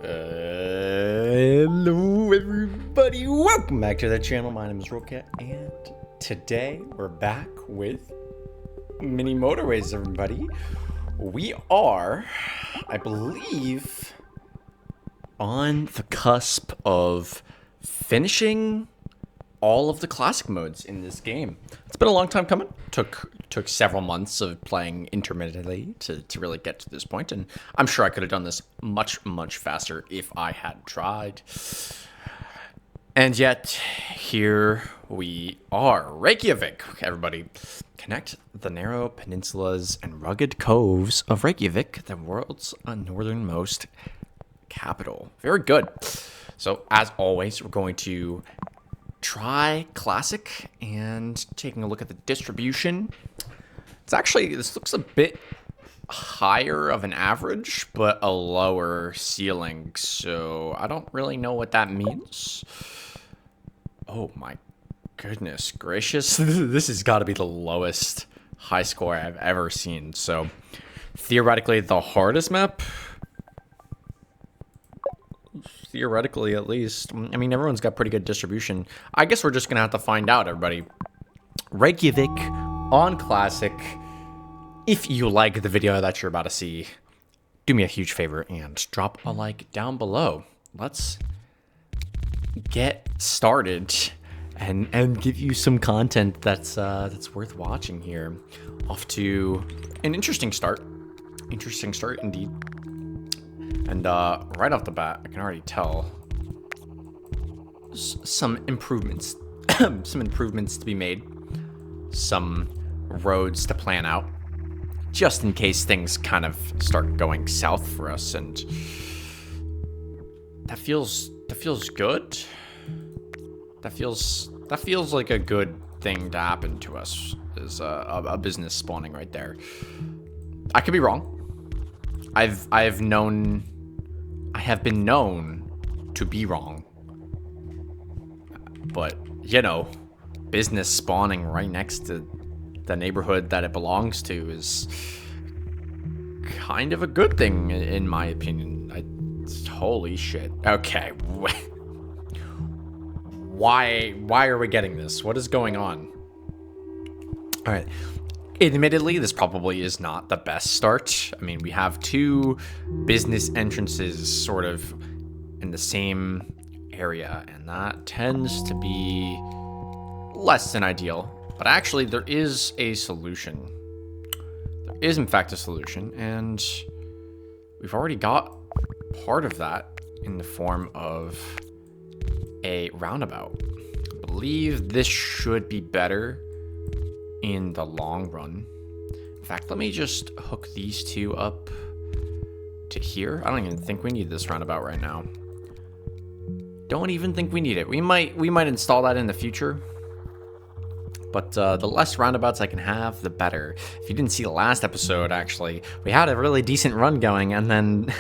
Hello everybody, welcome back to the channel. My name is REYKJAVIK, and today we're back with Mini Motorways, everybody. We are, I believe, on the cusp of finishing all of the classic modes in this game. It's been a long time coming. Took several months of playing intermittently to really get to this point, and I'm sure I could have done this much faster if I had tried. And yet, here we are. Reykjavik, everybody. Connect the narrow peninsulas and rugged coves of Reykjavik, the world's northernmost capital. Very good. So, as always, we're going to try classic and taking a look at the distribution. It's actually, this looks a bit higher of an average, but a lower ceiling, so I don't really know what that means. Oh my goodness gracious. This has got to be the lowest high score I've ever seen. So theoretically, the hardest map, theoretically at least. I mean, everyone's got pretty good distribution. I guess we're just gonna have to find out, everybody. Reykjavik on classic. If you like the video that you're about to see, do me a huge favor and drop a like down below. Let's get started and give you some content that's worth watching here. Off to an interesting start. Interesting start indeed. And right off the bat, I can already tell some improvements, some improvements to be made, some roads to plan out, just in case things kind of start going south for us. And that feels good. That feels like a good thing to happen to us. Is a business spawning right there. I could be wrong. I have been known to be wrong, but you know, business spawning right next to the neighborhood that it belongs to is kind of a good thing in my opinion. Holy shit. Okay. Why are we getting this? What is going on? All right. Admittedly, this probably is not the best start. I mean, we have two business entrances sort of in the same area, and that tends to be less than ideal. But actually, there is a solution. There is, in fact, a solution, and we've already got part of that in the form of a roundabout. I believe this should be better in the long run. In fact, let me just hook these two up to here. I don't even think we need this roundabout right now. Don't even think we need it. We might install that in the future. But the less roundabouts I can have, the better. If you didn't see the last episode, actually, we had a really decent run going, and then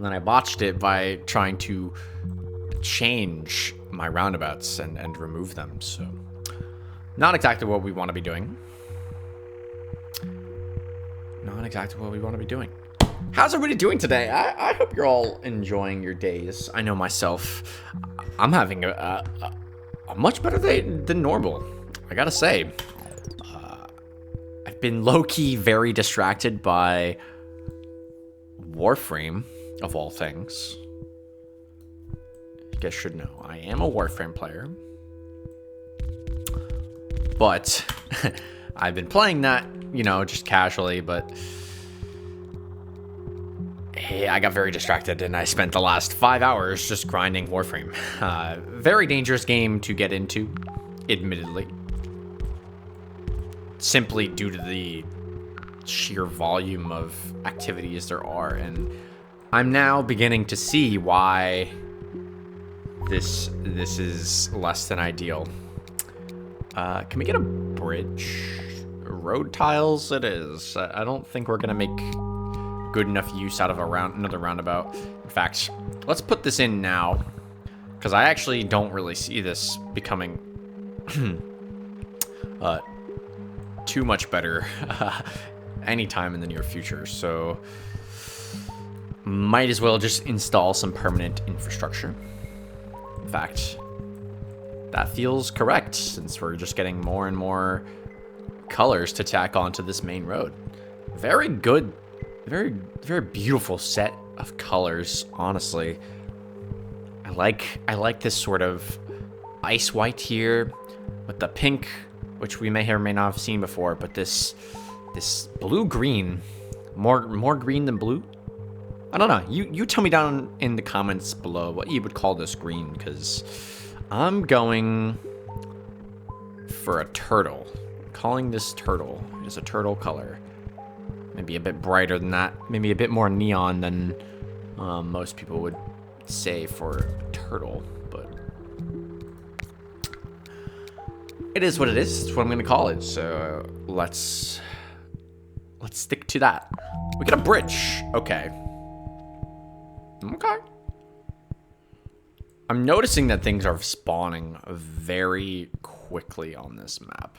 I botched it by trying to change my roundabouts and remove them. So not exactly what we want to be doing. Not exactly what we want to be doing. How's everybody doing today? I hope you're all enjoying your days. I know myself, I'm having a much better day than normal, I gotta say. I've been low-key very distracted by Warframe, of all things. You guys should know, I am a Warframe player. But I've been playing that, you know, just casually, but hey, I got very distracted and I spent the last 5 hours just grinding Warframe. Very dangerous game to get into, admittedly. Simply due to the sheer volume of activities there are, and I'm now beginning to see why this is less than ideal. Can we get a bridge? Road tiles it is. I don't think we're gonna make good enough use out of another roundabout. In fact, let's put this in now, because I actually don't really see this becoming too much better anytime in the near future. So might as well just install some permanent infrastructure. In fact, that feels correct since we're just getting more and more colors to tack onto this main road. Very good, very beautiful set of colors, honestly. I like this sort of ice white here with the pink, which we may or may not have seen before, but this blue green, more green than blue. I don't know. You tell me down in the comments below what you would call this green, because I'm going for a turtle. I'm calling this turtle. It's a turtle color. Maybe a bit brighter than that. Maybe a bit more neon than most people would say for a turtle. But it is what it is. It's what I'm going to call it. So let's stick to that. We got a bridge. Okay. Okay. I'm noticing that things are spawning very quickly on this map.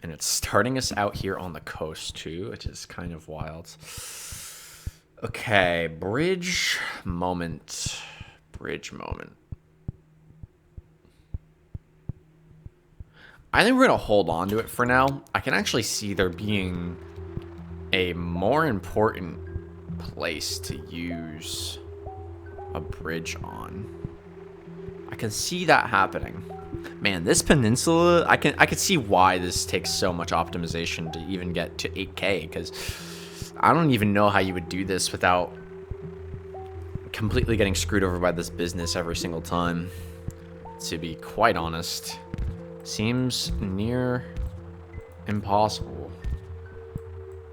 And it's starting us out here on the coast too, which is kind of wild. Okay, bridge moment. Bridge moment. I think we're going to hold on to it for now. I can actually see there being a more important place to use a bridge on. I can see that happening. Man, this peninsula, I could see why this takes so much optimization to even get to 8K, because I don't even know how you would do this without completely getting screwed over by this business every single time, to be quite honest. Seems near impossible.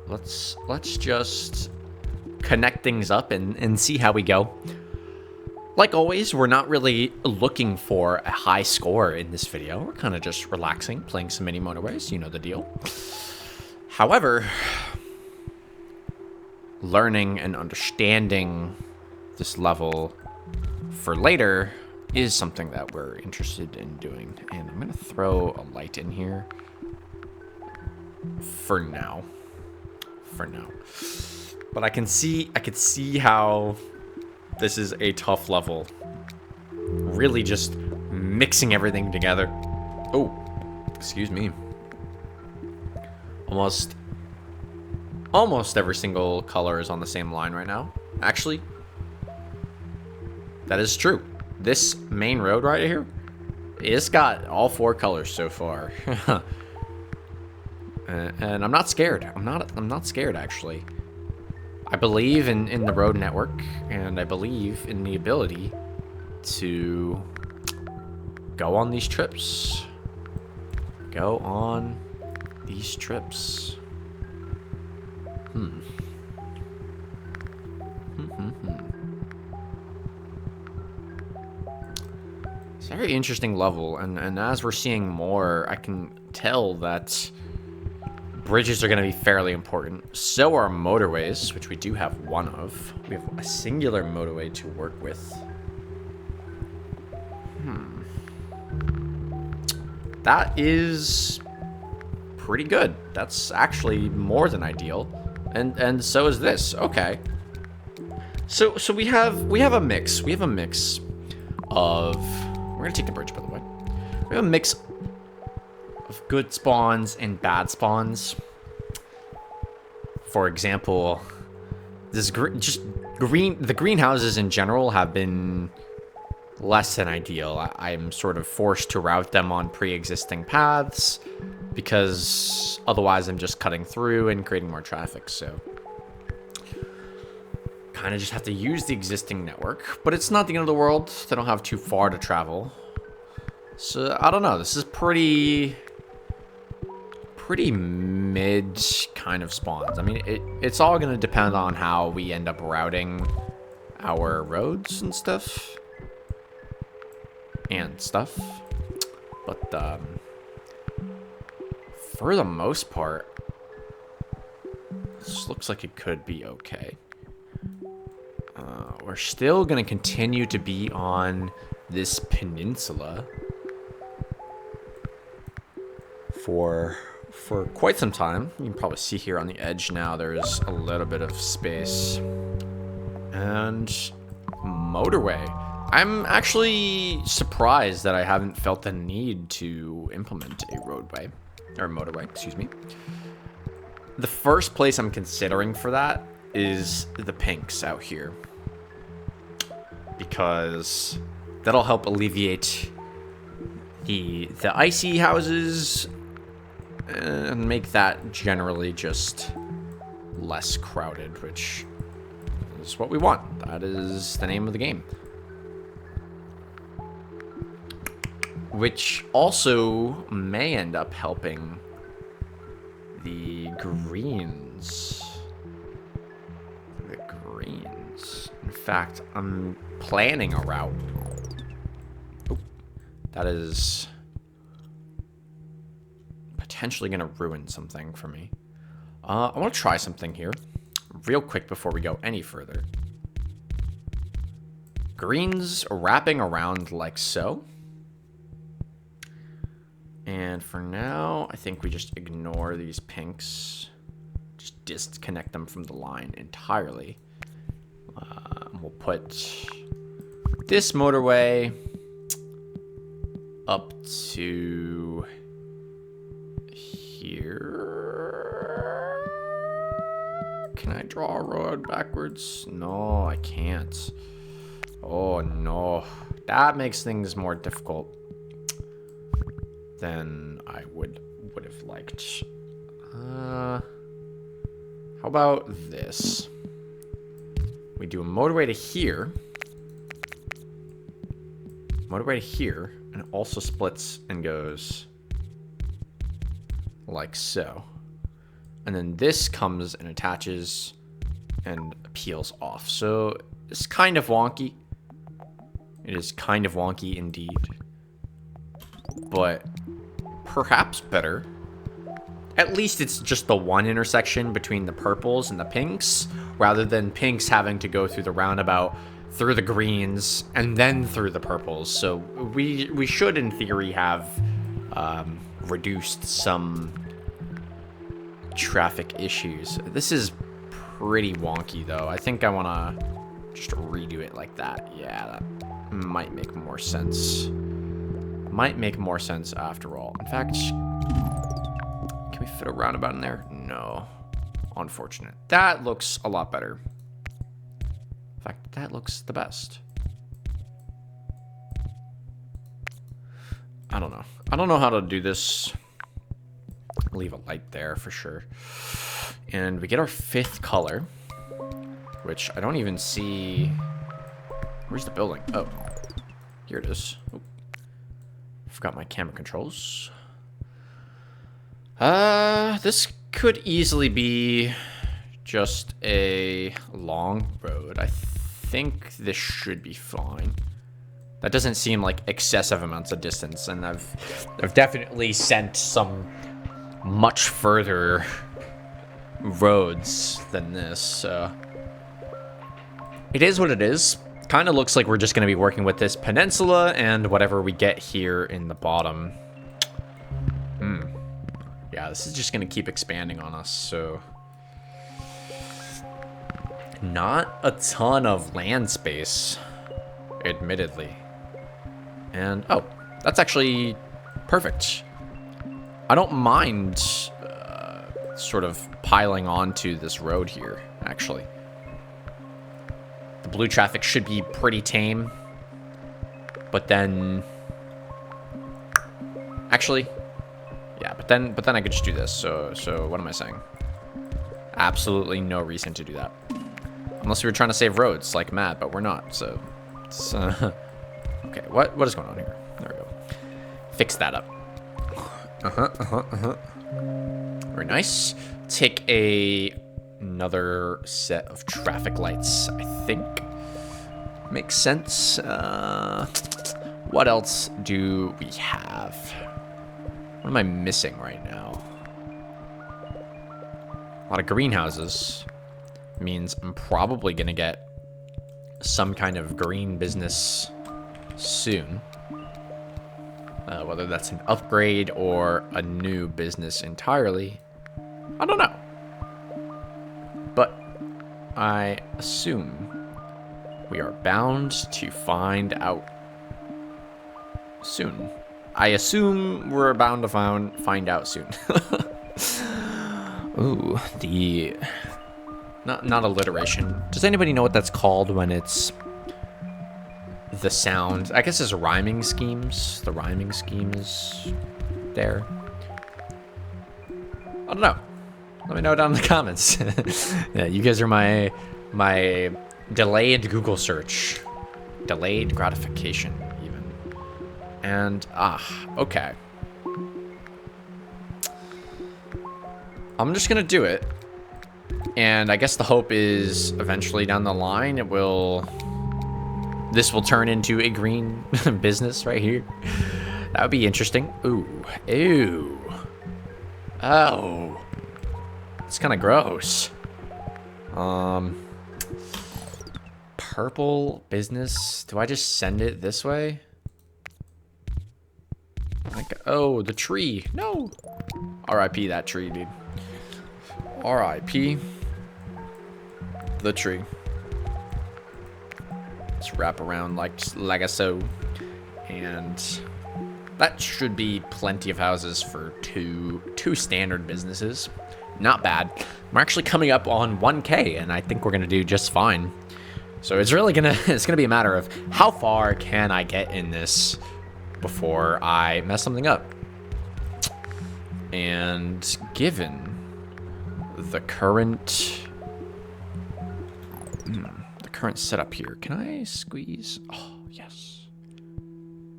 Let's just connect things up and see how we go. Like always, we're not really looking for a high score in this video. We're kind of just relaxing, playing some Mini Motorways. You know the deal. However, learning and understanding this level for later is something that we're interested in doing. And I'm going to throw a light in here for now. For now. But I could see how this is a tough level. Really just mixing everything together. Oh, excuse me. Almost every single color is on the same line right now. Actually, that is true. This main road right here, it's got all 4 colors so far. And I'm not scared. I'm not scared, actually. I believe in the road network, and I believe in the ability to go on these trips. Go on these trips. It's a very interesting level, and as we're seeing more, I can tell that bridges are going to be fairly important. So are motorways, which we do have one of. We have a singular motorway to work with. That is pretty good. That's actually more than ideal. And so is this. Okay. So we have a mix. We have a mix of... We're going to take the bridge, by the way. We have a mix of good spawns and bad spawns. For example, the greenhouses in general have been less than ideal. I'm sort of forced to route them on pre-existing paths because otherwise I'm just cutting through and creating more traffic. So kind of just have to use the existing network, but it's not the end of the world. They don't have too far to travel. So I don't know. This is pretty mid kind of spawns. I mean, it's all going to depend on how we end up routing our roads and stuff. But for the most part, this looks like it could be okay. We're still going to continue to be on this peninsula for quite some time. You can probably see here on the edge now there's a little bit of space. And motorway. I'm actually surprised that I haven't felt the need to implement a roadway, or motorway, excuse me. The first place I'm considering for that is the pinks out here, because that'll help alleviate the icy houses and make that generally just less crowded, which is what we want. That is the name of the game. Which also may end up helping the greens. The greens. In fact, I'm planning a route. Oh, that is potentially going to ruin something for me. I want to try something here real quick before we go any further. Greens wrapping around like so. And for now, I think we just ignore these pinks. Just disconnect them from the line entirely. We'll put this motorway up to here. Can I draw a road backwards? No, I can't. Oh, no. That makes things more difficult than I would have liked. How about this? We do a motorway to here. Motorway to here. And it also splits and goes like so. And then this comes and attaches and peels off. So it's kind of wonky. It is kind of wonky indeed. But perhaps better. At least it's just the one intersection between the purples and the pinks, rather than pinks having to go through the roundabout, through the greens, and then through the purples. So we should, in theory, have reduced some traffic issues. This is pretty wonky, though. I think I want to just redo it like that. Yeah, that might make more sense. Might make more sense after all. In fact, can we fit a roundabout in there? No. Unfortunate. That looks a lot better. In fact, that looks the best. I don't know. I don't know how to do this. Leave a light there for sure. And we get our fifth color, which I don't even see. Where's the building? Oh, here it is. Oh. Forgot my camera controls. This could easily be just a long road. I think this should be fine. That doesn't seem like excessive amounts of distance, and I've definitely sent some much further roads than this, so it is what it is. Kind of looks like we're just going to be working with this peninsula and whatever we get here in the bottom. Yeah, this is just going to keep expanding on us, so not a ton of land space, admittedly. And, oh, that's actually perfect. I don't mind sort of piling onto this road here, actually. The blue traffic should be pretty tame. But then... Actually... Yeah, but then I could just do this. So what am I saying? Absolutely no reason to do that. Unless we were trying to save roads like mad, but we're not, so... It's, okay, what is going on here? There we go. Fix that up. Very nice. Take another set of traffic lights, I think. Makes sense. What else do we have? What am I missing right now? A lot of greenhouses. Means I'm probably going to get some kind of green business soon. Whether that's an upgrade or a new business entirely, I don't know. But I assume We are bound to find out soon. I assume we're bound to find out soon. Ooh, the... Not alliteration. Does anybody know what that's called when it's the sound? I guess it's rhyming schemes. The rhyming schemes there. I don't know. Let me know down in the comments. Yeah, you guys are my delayed Google search. Delayed gratification, even. And, okay. I'm just gonna do it. And I guess the hope is eventually down the line this will turn into a green business right here. That would be interesting. Ooh. Ew. Oh. It's kind of gross. Purple business. Do I just send it this way? Like, oh, the tree. No. R.I.P. that tree, dude. R.I.P. the tree. Let's wrap around like so. And that should be plenty of houses for two standard businesses. Not bad. We're actually coming up on 1K, and I think we're gonna do just fine. So it's really gonna be a matter of how far can I get in this before I mess something up. And given the current setup here, can I squeeze? Oh yes,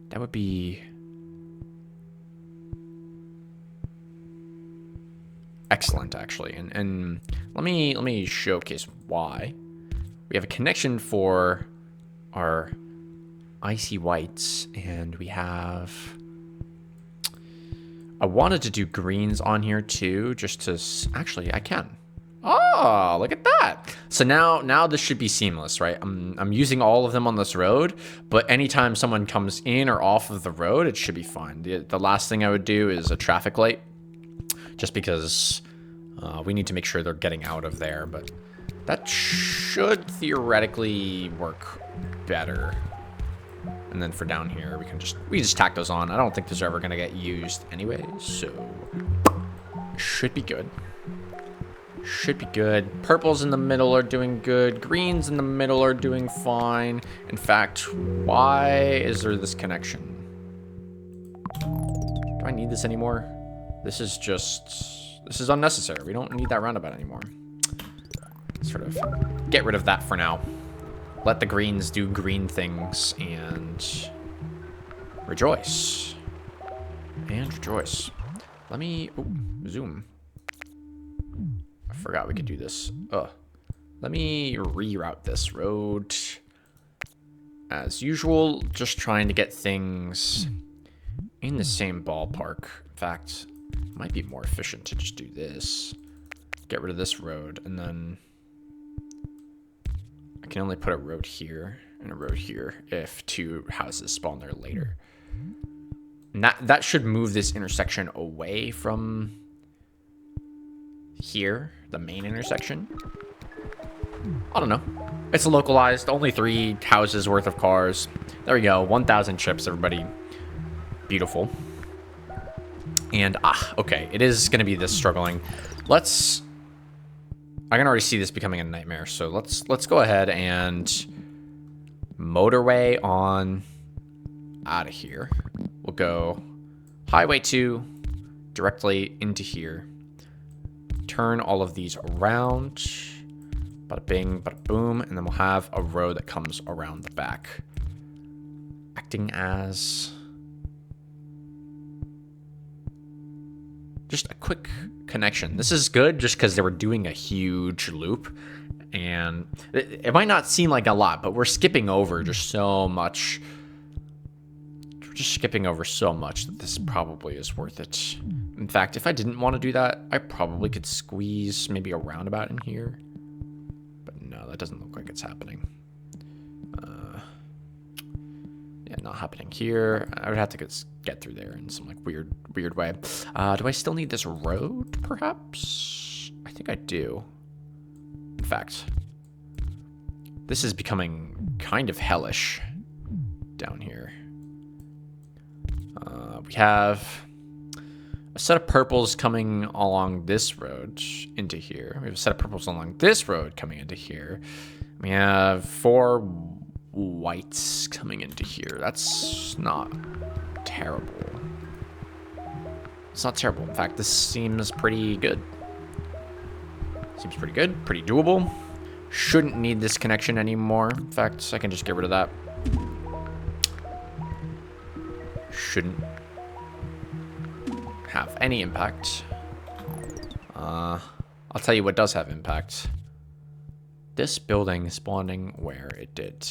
that would be excellent, actually. And let me showcase why. We have a connection for our icy whites, and we have... I wanted to do greens on here too, just to... Actually, I can. Oh, look at that. So now this should be seamless, right? I'm using all of them on this road, but anytime someone comes in or off of the road, it should be fine. The last thing I would do is a traffic light, just because we need to make sure they're getting out of there, but that should theoretically work better. And then for down here, we just tack those on. I don't think those are ever gonna get used anyway, so should be good. Should be good. Purples in the middle are doing good. Greens in the middle are doing fine. In fact, why is there this connection? Do I need this anymore? This is unnecessary. We don't need that roundabout anymore. Sort of get rid of that for now. Let the greens do green things and rejoice. And rejoice. Let me zoom. I forgot we could do this. Let me reroute this road. As usual, just trying to get things in the same ballpark. In fact, it might be more efficient to just do this. Get rid of this road, and then I can only put a road here and a road here if two houses spawn there later. And that should move this intersection away from here, the main intersection. I don't know. It's localized, only 3 houses worth of cars. There we go, 1,000 chips, everybody. Beautiful. And, okay, it is going to be this struggling. I can already see this becoming a nightmare, so let's go ahead and motorway on out of here. We'll go highway 2 directly into here. Turn all of these around. Bada bing, bada boom, and then we'll have a road that comes around the back. Acting as just a quick connection. This is good just because they were doing a huge loop, and it might not seem like a lot, but we're skipping over just so much. We're just skipping over so much that this probably is worth it. In fact, if I didn't want to do that, I probably could squeeze maybe a roundabout in here. But no, that doesn't look like it's happening. Yeah, not happening here. I would have to get through there in some like weird way. Do I still need this road, perhaps? I think I do. In fact, this is becoming kind of hellish down here. We have a set of purples coming along this road into here. We have a set of purples along this road coming into here. We have 4 whites coming into here. That's not terrible. It's not terrible. In fact, this seems pretty good. Seems pretty good, pretty doable. Shouldn't need this connection anymore. In fact, I can just get rid of that. Shouldn't have any impact. I'll tell you what does have impact. This building spawning where it did.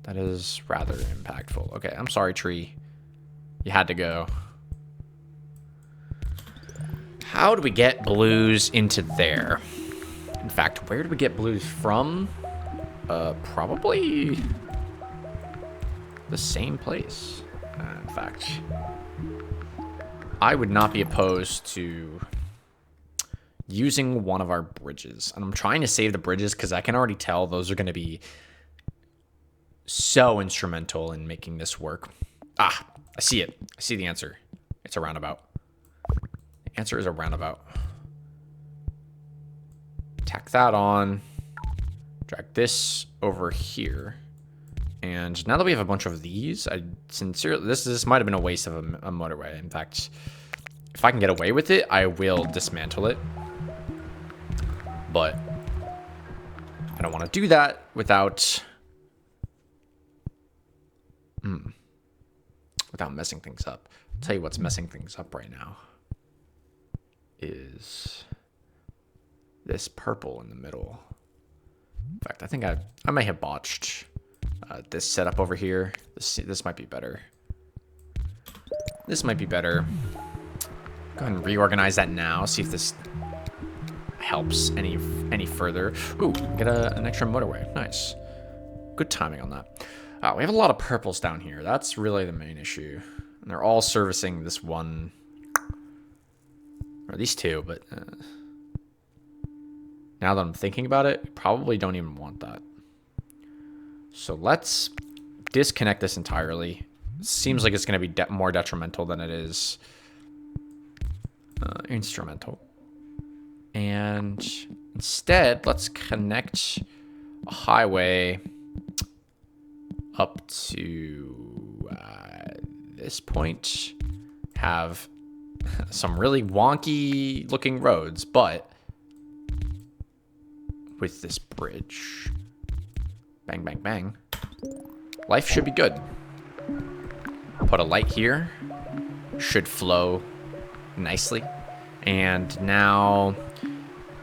That is rather impactful. Okay, I'm sorry, tree. You had to go. How do we get blues into there? In fact, where do we get blues from? Probably the same place. In fact, I would not be opposed to using one of our bridges. And I'm trying to save the bridges because I can already tell those are going to be so instrumental in making this work. Ah, I see it. I see the answer. It's a roundabout. The answer is a roundabout. Tack that on. Drag this over here. And now that we have a bunch of these, I sincerely, this might have been a waste of a motorway. In fact, if I can get away with it, I will dismantle it. But I don't want to do that without messing things up. I'll tell you what's messing things up right now is this purple in the middle. In fact, I think I may have botched this setup over here. This might be better. This might be better. Go ahead and reorganize that now. See if this helps any further. Ooh, get an extra motorway. Nice. Good timing on that. We have a lot of purples down here. That's really the main issue. And they're all servicing this one, or these two, but now that I'm thinking about it, we probably don't even want that. So let's disconnect this entirely. Seems like it's going to be more detrimental than it is instrumental. And instead, let's connect a highway up to this point. Have some really wonky looking roads, but with this bridge, bang, bang, bang, life should be good. Put a light here, should flow nicely. And now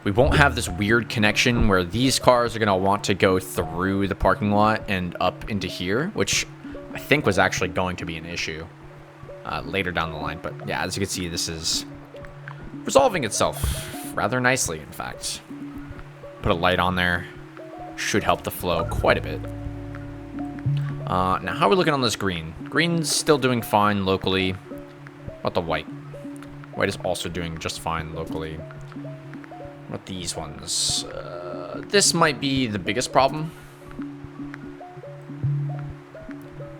we won't have this weird connection where these cars are going to want to go through the parking lot and up into here, which I think was actually going to be an issue later down the line. But yeah, as you can see, this is resolving itself rather nicely, in fact. Put a light on there. Should help the flow quite a bit. Now, how are we looking on this green? Green's still doing fine locally. What about the white? White is also doing just fine locally. What about these ones? This might be the biggest problem.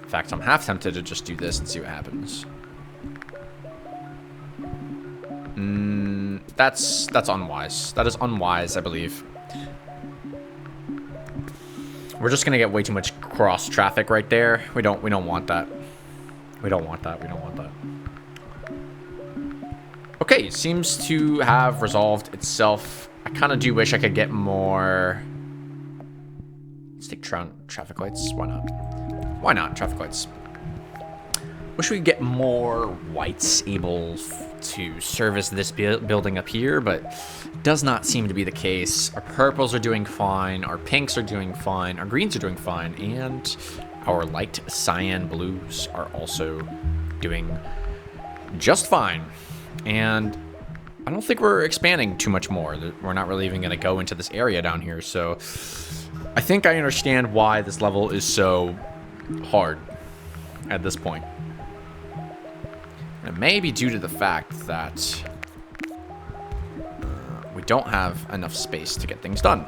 In fact, I'm half tempted to just do this and see what happens. That's unwise. That is unwise, I believe. We're just gonna get way too much cross traffic right there. We don't want that. We don't want that. We don't want that. Okay, seems to have resolved itself. I kind of do wish I could get more. Let's take traffic lights. Why not? Why not traffic lights? Wish we could get more whites able to service this building up here, but does not seem to be the case. Our purples are doing fine, our pinks are doing fine, our greens are doing fine, and our light cyan blues are also doing just fine. And I don't think we're expanding too much more. We're not really even going to go into this area down here, so I think I understand why this level is so hard at this point. And it may be due to the fact that we don't have enough space to get things done.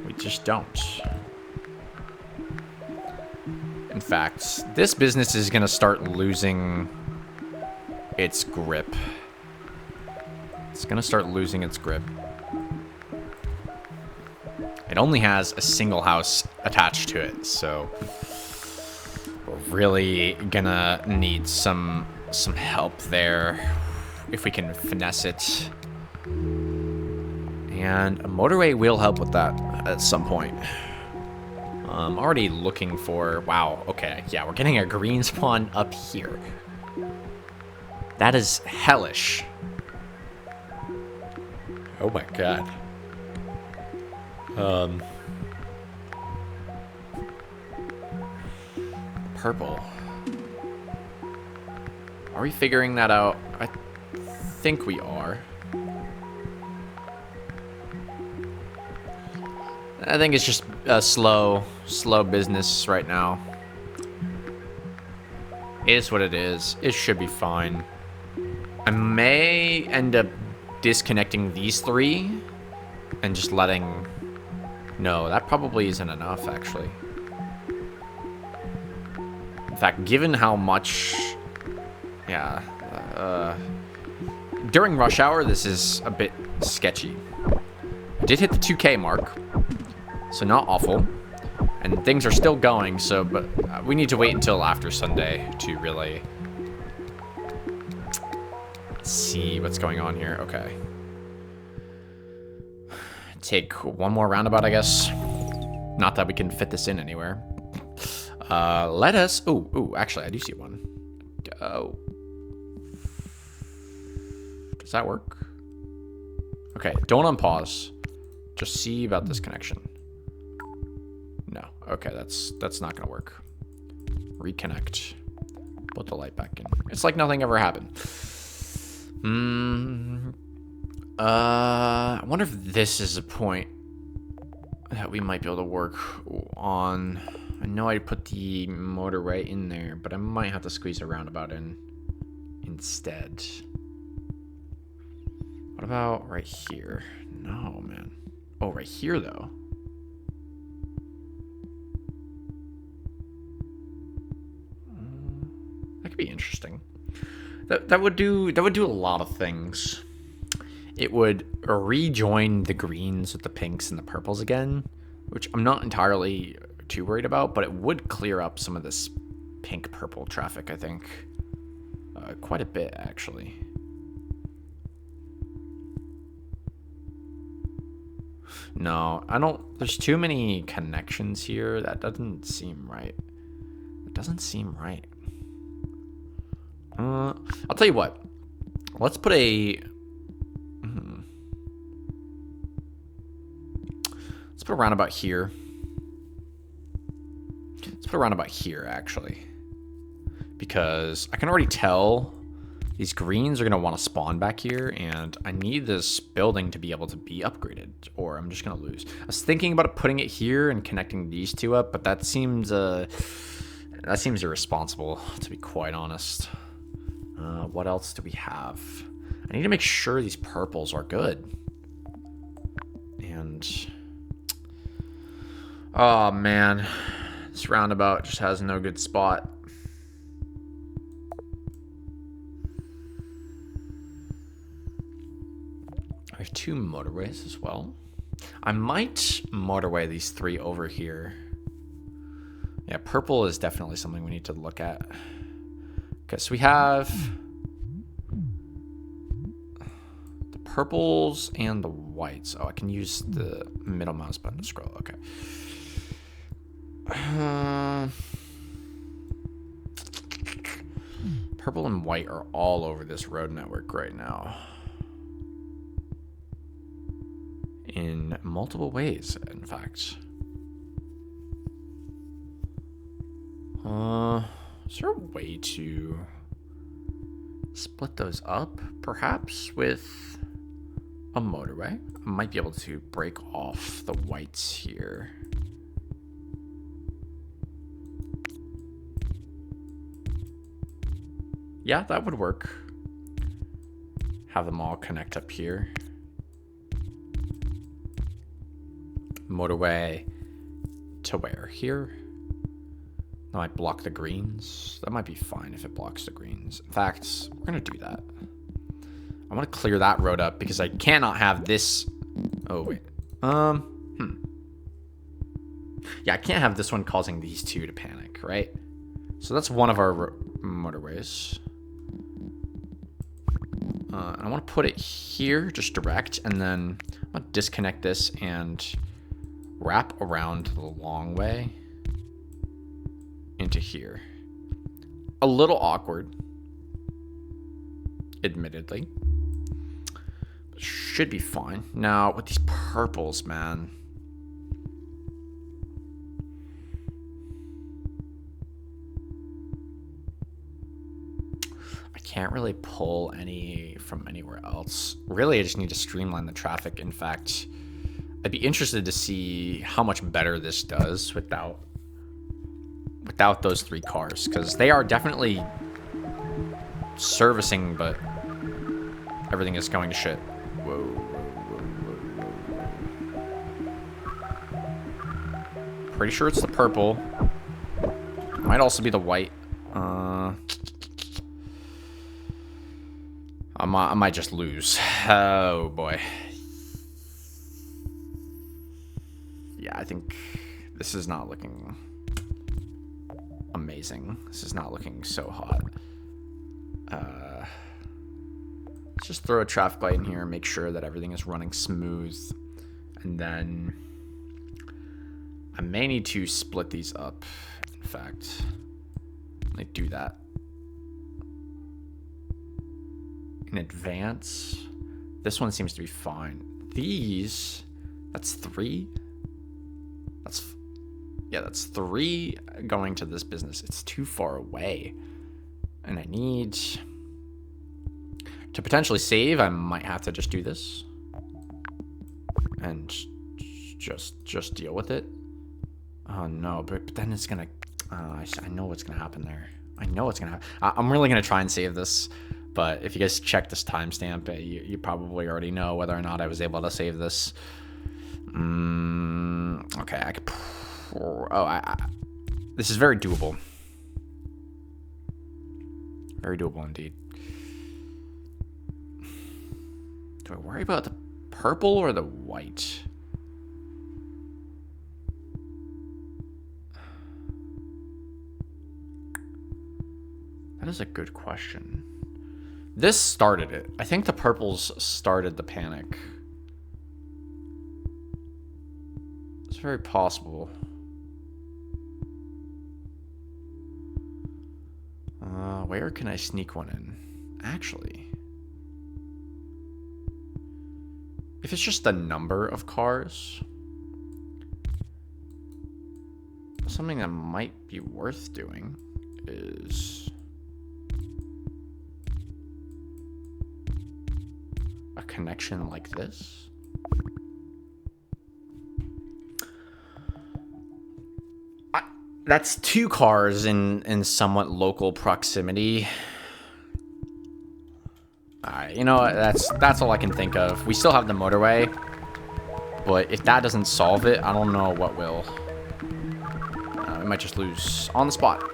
We We just don't. In fact, this business is going to start losing its grip. It's going to start losing its grip. It only has a single house attached to it, so we're really gonna need some help there if we can finesse it. And a motorway will help with that at some point. I'm already looking for... Wow, okay, yeah, we're getting a green spawn up here. That is hellish. Oh my god. Purple. Are we figuring that out? I think we are. I think it's just a slow business right now. It is what it is. It should be fine. I may end up disconnecting these three and just letting... No, that probably isn't enough, actually. In fact, given how much... Yeah. During rush hour, this is a bit sketchy. I did hit the 2K mark, so not awful. And things are still going, so... But we need to wait until after Sunday to really... see what's going on here. Okay. Take one more roundabout, I guess. Not that we can fit this in anywhere. Let us... Ooh, actually, I do see one. Oh. Does that work? Okay, don't unpause. Just see about this connection. No. Okay, that's not gonna work. Reconnect. Put the light back in. It's like nothing ever happened. I wonder if this is a point that we might be able to work on. I know I put the motorway in there, but I might have to squeeze a roundabout in instead. What about right here? No, man. Oh, right here, though. That could be interesting. That would do a lot of things. It would rejoin the greens with the pinks and the purples again, which I'm not entirely too worried about, but it would clear up some of this pink-purple traffic, I think. Quite a bit, actually. No, I don't... There's too many connections here. That doesn't seem right. It doesn't seem right. I'll tell you what. Let's put a... Let's put a roundabout here. Let's put a roundabout here, actually. Because I can already tell these greens are going to want to spawn back here, and I need this building to be able to be upgraded, or I'm just going to lose. I was thinking about putting it here and connecting these two up, but that seems irresponsible, to be quite honest. What else do we have? I need to make sure these purples are good. And... oh, man. This roundabout just has no good spot. There's two motorways as well. I might motorway these three over here. Yeah, purple is definitely something we need to look at. Okay, so we have the purples and the whites. Oh, I can use the middle mouse button to scroll. Okay. Purple and white are all over this road network right now. In multiple ways, in fact. Is there a way to split those up, perhaps, with a motorway? I might be able to break off the whites here. Yeah, that would work. Have them all connect up here. motorway to where? Here? That might block the greens. That might be fine if it blocks the greens. In fact, we're going to do that. I want to clear that road up because I cannot have this. Oh, wait. Yeah, I can't have this one causing these two to panic, right? So that's one of our motorways. And I want to put it here, just direct, and then I'm going to disconnect this and wrap around the long way into here. A little awkward, admittedly. But should be fine. Now, with these purples, man. Can't really pull any from anywhere else. Really, I just need to streamline the traffic. In fact, I'd be interested to see how much better this does without those three cars, because they are definitely servicing, but everything is going to shit. Whoa, whoa. Pretty sure it's the purple. Might also be the white. I might just lose. Oh, boy. Yeah, I think this is not looking amazing. This is not looking so hot. Let's just throw a traffic light in here and make sure that everything is running smooth. And then I may need to split these up. In fact, let me do that. In advance, this one seems to be fine. These, that's three. That's three going to this business. It's too far away, and I need to potentially save. I might have to just do this and just deal with it. Oh no, but then it's gonna. I know what's gonna happen there. I know what's gonna happen. I'm really gonna try and save this. But if you guys check this timestamp, you probably already know whether or not I was able to save this. Okay, I could. This is very doable. Very doable indeed. Do I worry about the purple or the white? That is a good question. This started it. I think the purples started the panic. It's very possible. Where can I sneak one in? Actually, if it's just the number of cars, something that might be worth doing is a connection like this. That's two cars in somewhat local proximity. Alright, you know what? That's all I can think of. We still have the motorway, but if that doesn't solve it, I don't know what will. We might just lose on the spot.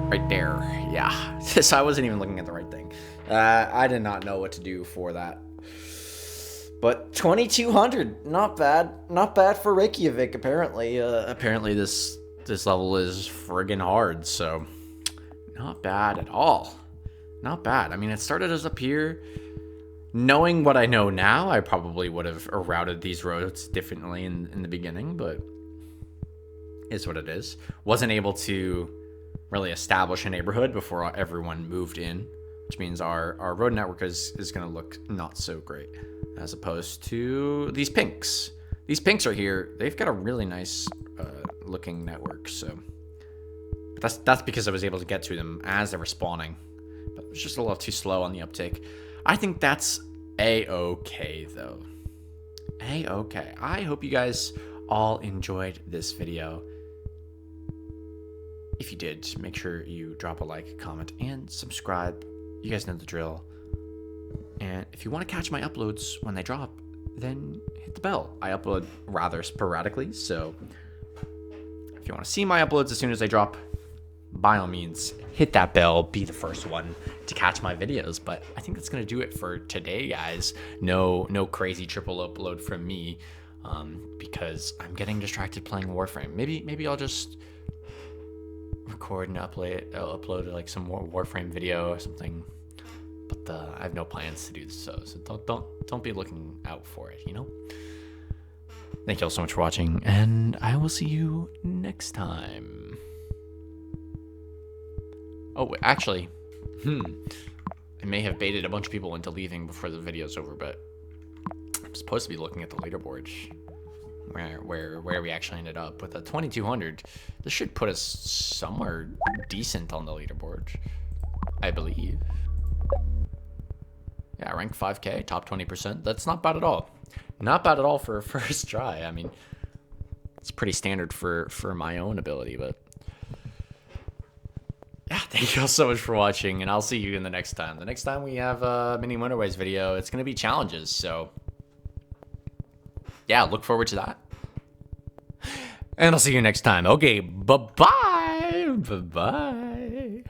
Right there. Yeah. So I wasn't even looking at the right thing. I did not know what to do for that. But 2,200, not bad. Not bad for Reykjavik, apparently. Apparently this level is friggin' hard, so not bad at all. Not bad. I mean, it started us up here. Knowing what I know now, I probably would have routed these roads differently in the beginning, but is what it is. Wasn't able to really establish a neighborhood before everyone moved in, which means our road network is going to look not so great, as opposed to these pinks. These pinks right here, they've got a really nice looking network, so but that's because I was able to get to them as they were spawning, but it was just a little too slow on the uptake. I think that's a-okay though. A-okay. I hope you guys all enjoyed this video. If you did, make sure you drop a like, comment, and subscribe. You guys know the drill. And if you want to catch my uploads when they drop, then hit hit the bell. I upload rather sporadically, so if you want to see my uploads as soon as they drop, by all means, hit that bell, be the first one to catch my videos. But I think that's going to do it for today, guys. No crazy triple upload from me, because I'm getting distracted playing Warframe. Maybe I'll just record and upload like some more Warframe video or something. But I have no plans to do so don't be looking out for it, you know? Thank you all so much for watching, and I will see you next time. Oh, actually, I may have baited a bunch of people into leaving before the video's over, but I'm supposed to be looking at the leaderboard where we actually ended up with a 2200. This should put us somewhere decent on the leaderboard, I believe. Yeah, rank 5K, top 20%. That's not bad at all. Not bad at all for a first try. I mean, it's pretty standard for my own ability, but yeah, thank you all so much for watching, and I'll see you in the next time. The next time we have a Mini Motorways video, it's going to be challenges, so yeah, look forward to that. And I'll see you next time. Okay, bye-bye. Bye-bye.